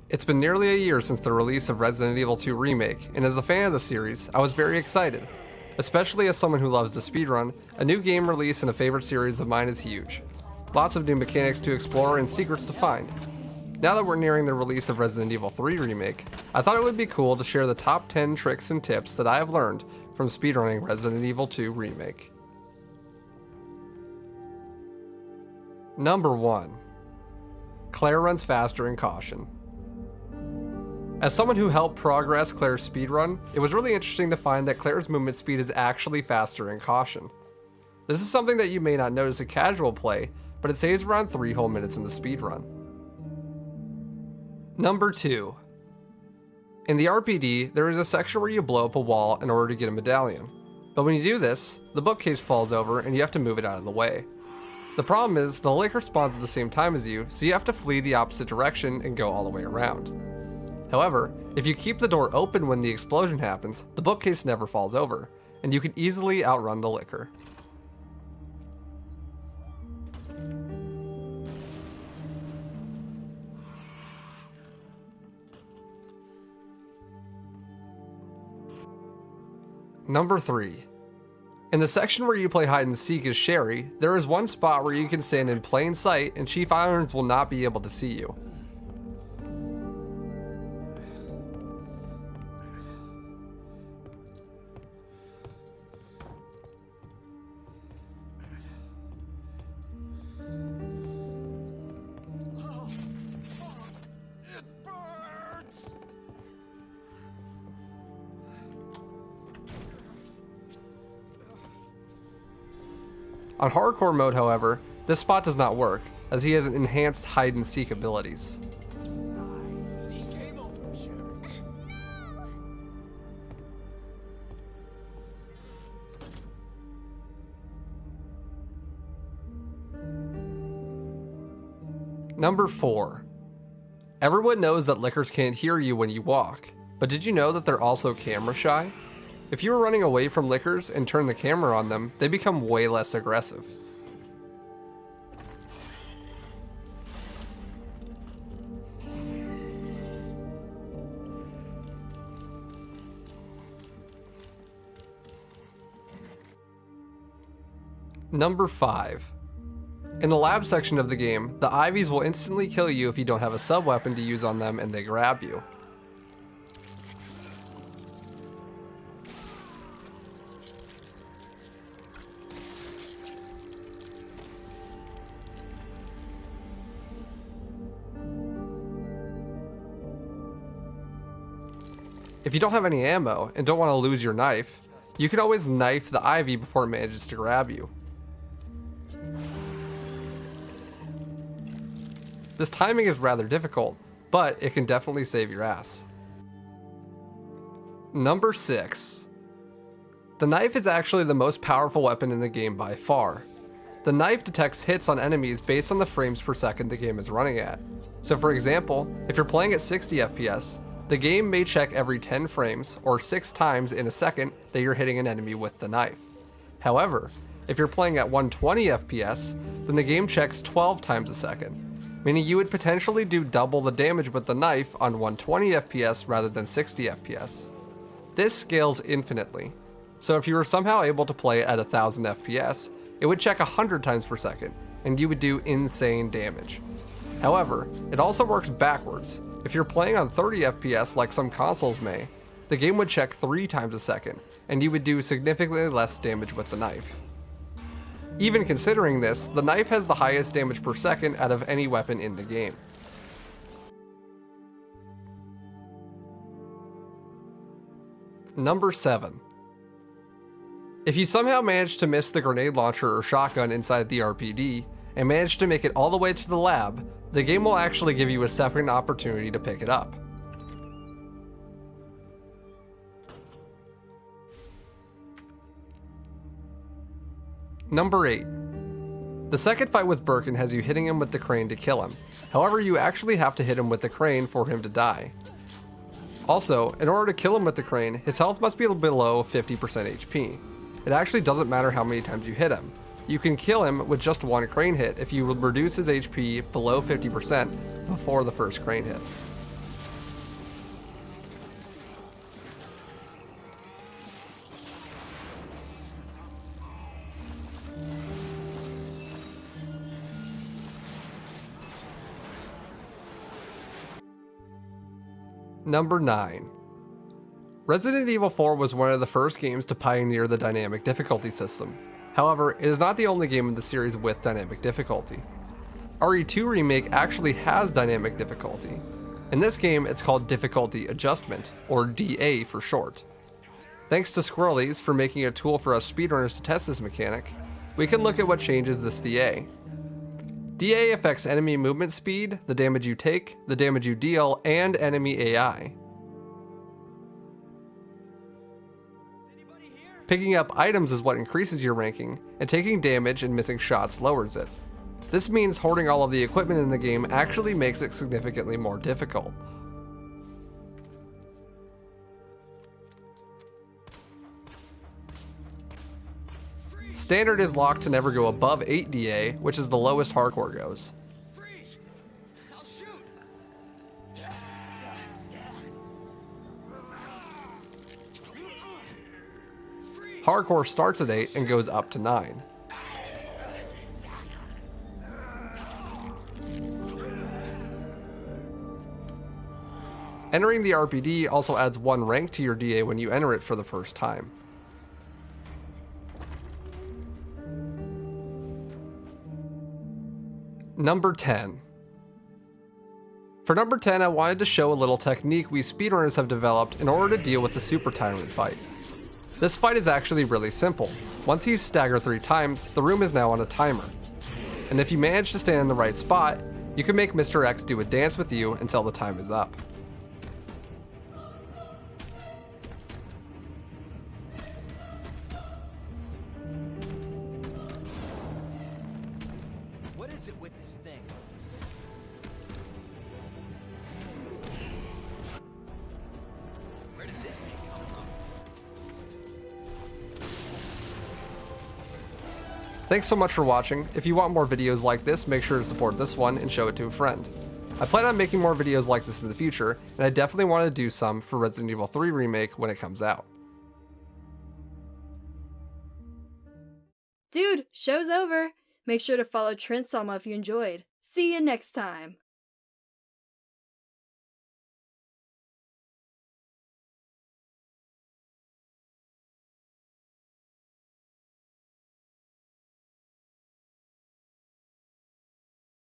It's been nearly a year since the release of Resident Evil 2 Remake, and as a fan of the series, I was very excited. Especially as someone who loves to speedrun, a new game release in a favorite series of mine is huge. Lots of new mechanics to explore and secrets to find. Now that we're nearing the release of Resident Evil 3 Remake, I thought it would be cool to share the top 10 tricks and tips that I have learned from speedrunning Resident Evil 2 Remake. Number 1. Claire runs faster in caution. As someone who helped progress Claire's speedrun, it was really interesting to find that Claire's movement speed is actually faster in caution. This is something that you may not notice at casual play, but it saves around 3 whole minutes in the speedrun. Number 2. In the RPD, there is a section where you blow up a wall in order to get a medallion. But when you do this, the bookcase falls over and you have to move it out of the way. The problem is, the licker spawns at the same time as you, so you have to flee the opposite direction and go all the way around. However, if you keep the door open when the explosion happens, the bookcase never falls over, and you can easily outrun the licker. Number 3. In the section where you play hide and seek as Sherry, there is one spot where you can stand in plain sight and Chief Irons will not be able to see you. On hardcore mode, however, this spot does not work, as he has enhanced hide and seek abilities. Number 4. Everyone knows that lickers can't hear you when you walk, but did you know that they're also camera shy? If you are running away from lickers and turn the camera on them, they become way less aggressive. Number 5. In the lab section of the game, the Ivies will instantly kill you if you don't have a sub-weapon to use on them and they grab you. If you don't have any ammo and don't want to lose your knife, you can always knife the Ivy before it manages to grab you. This timing is rather difficult, but it can definitely save your ass. Number 6. The knife is actually the most powerful weapon in the game by far. The knife detects hits on enemies based on the frames per second the game is running at. So for example, if you're playing at 60 FPS, the game may check every 10 frames, or 6 times in a second, that you're hitting an enemy with the knife. However, if you're playing at 120 FPS, then the game checks 12 times a second, meaning you would potentially do double the damage with the knife on 120 FPS rather than 60 FPS. This scales infinitely, so if you were somehow able to play at 1000 FPS, it would check 100 times per second, and you would do insane damage. However, it also works backwards. If you're playing on 30 FPS like some consoles may, the game would check 3 times a second, and you would do significantly less damage with the knife. Even considering this, the knife has the highest damage per second out of any weapon in the game. Number 7. If you somehow manage to miss the grenade launcher or shotgun inside the RPD, and manage to make it all the way to the lab, the game will actually give you a second opportunity to pick it up. Number 8. The second fight with Birkin has you hitting him with the crane to kill him. However, you actually have to hit him with the crane for him to die. Also, in order to kill him with the crane, his health must be below 50% HP. It actually doesn't matter how many times you hit him. You can kill him with just one crane hit if you reduce his HP below 50% before the first crane hit. Number 9. Resident Evil 4 was one of the first games to pioneer the dynamic difficulty system. However, it is not the only game in the series with dynamic difficulty. RE2 Remake actually has dynamic difficulty. In this game, it's called Difficulty Adjustment, or DA for short. Thanks to Squirrelies for making a tool for us speedrunners to test this mechanic, we can look at what changes this DA. DA affects enemy movement speed, the damage you take, the damage you deal, and enemy AI. Picking up items is what increases your ranking, and taking damage and missing shots lowers it. This means hoarding all of the equipment in the game actually makes it significantly more difficult. Standard is locked to never go above 8 DA, which is the lowest hardcore goes. Hardcore starts at 8 and goes up to 9. Entering the RPD also adds 1 rank to your DA when you enter it for the first time. Number 10. For number 10, I wanted to show a little technique we speedrunners have developed in order to deal with the Super Tyrant fight. This fight is actually really simple. Once he's staggered 3 times, the room is now on a timer. And if you manage to stand in the right spot, you can make Mr. X do a dance with you until the time is up. What is it with this thing? Where did this thing come from? Thanks so much for watching. If you want more videos like this, make sure to support this one and show it to a friend. I plan on making more videos like this in the future, and I definitely want to do some for Resident Evil 3 Remake when it comes out. Dude, show's over. Make sure to follow Trent Salma if you enjoyed. See you next time.